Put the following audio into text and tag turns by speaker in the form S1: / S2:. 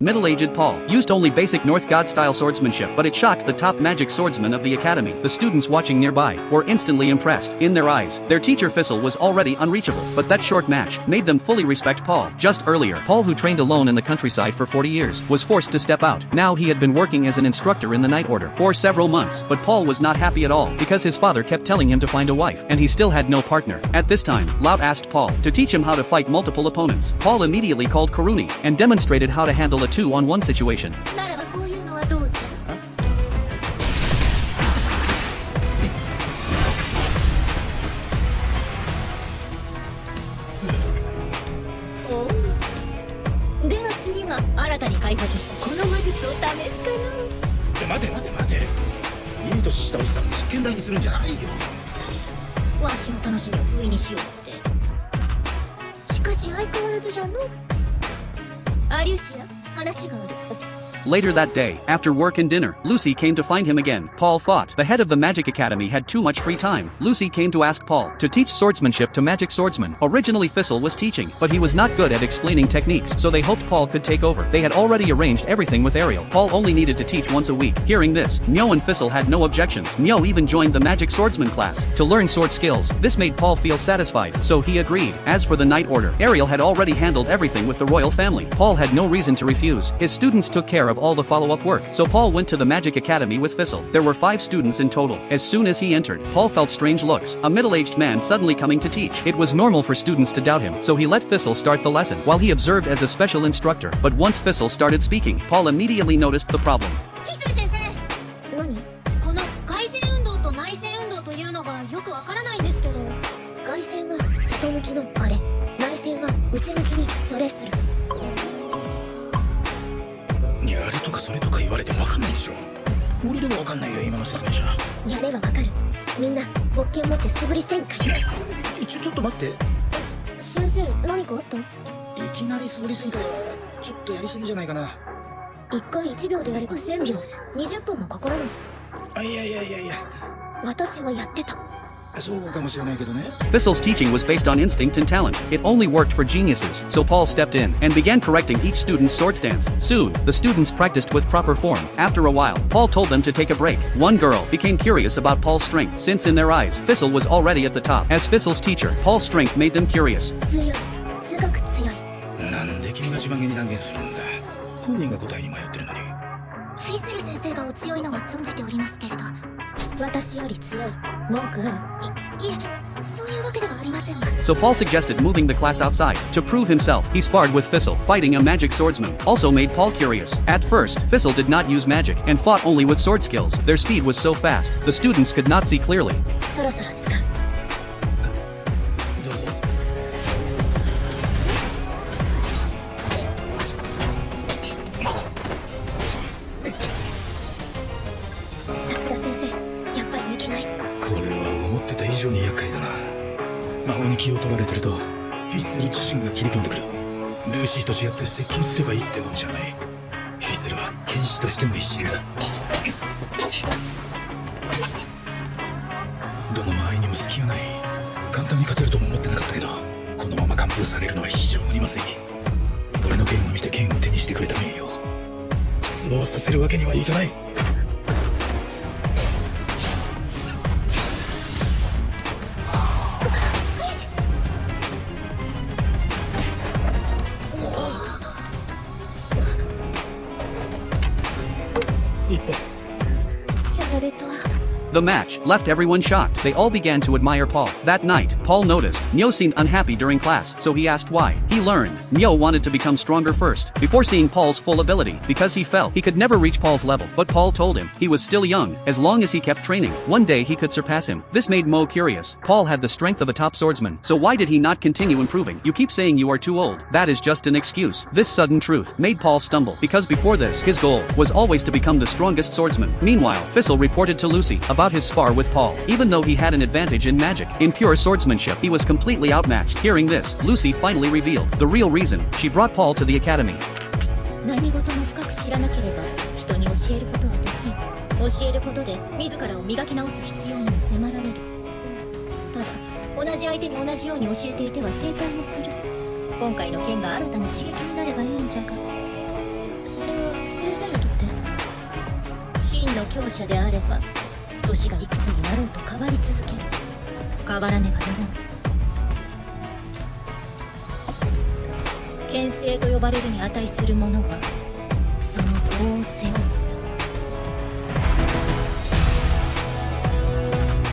S1: Middle-aged Paul used only basic North God-style swordsmanship, but it shocked the top magic swordsman of the academy. The students watching nearby were instantly impressed. In their eyes, their teacher Fizzle was already unreachable, but that short match made them fully respect Paul. Just earlier, Paul, who trained alone in the countryside for 40 years, was forced to step out. Now he had been working as an instructor in the Night Order for several months, but Paul was not happy at all because his father kept telling him to find a wife, and he still had no partner. At this time, Lao asked Paul to teach him how to fight multiple opponents. Paul immediately called Karuni and demonstrated how to handle a 2-on-1 situation. Later that day, after work and dinner, Lucy came to find him again. Paul thought the head of the Magic Academy had too much free time. Lucy came to ask Paul to teach swordsmanship to magic swordsmen. Originally Fizzle was teaching, but he was not good at explaining techniques, so they hoped Paul could take over. They had already arranged everything with Ariel. Paul only needed to teach once a week. Hearing this, Nyo and Fizzle had no objections. Nyo even joined the magic swordsman class to learn sword skills. This made Paul feel satisfied, so he agreed. As for the Night Order, Ariel had already handled everything with the royal family. Paul had no reason to refuse. His students took care of all the follow-up work, so Paul went to the Magic Academy with Fizzle. There were 5 students in total. As soon as he entered, Paul felt strange looks. A middle-aged man suddenly coming to teach. It was normal for students to doubt him, so he let Fizzle start the lesson while he observed as a special instructor. But once Fizzle started speaking, Paul immediately noticed the problem. Fizzle's teaching was based on instinct and talent. It only worked for geniuses, so Paul stepped in and began correcting each student's sword stance. Soon, the students practiced with proper form. After a while, Paul told them to take a break. One girl became curious about Paul's strength, since in their eyes, Fizzle was already at the top. As Fizzle's teacher, Paul's strength made them curious. So Paul suggested moving the class outside. To prove himself, he sparred with Fizzle, fighting a magic swordsman. Also made Paul curious. At first, Fizzle did not use magic and fought only with sword skills. Their speed was so fast, the students could not see clearly. The match left everyone shocked. They all began to admire Paul. That night, Paul noticed Nyo seemed unhappy during class, so he asked why. He learned Nyo wanted to become stronger first, before seeing Paul's full ability. Because he felt he could never reach Paul's level, but Paul told him he was still young. As long as he kept training, one day he could surpass him. This made Mo curious. Paul had the strength of a top swordsman, so why did he not continue improving? You keep saying you are too old. That is just an excuse. This sudden truth made Paul stumble, because before this, his goal was always to become the strongest swordsman. Meanwhile, Fizzle reported to Lucy about his spar with Paul. Even though he had an advantage in magic, in pure swordsmanship, he was completely outmatched. Hearing this, Lucy finally revealed the real reason she brought Paul to the academy.
S2: 強者であれば年がいくつになろうと変わり続ける。変わらねばならぬ。牽制と呼ばれるに値する者はその業を背負う。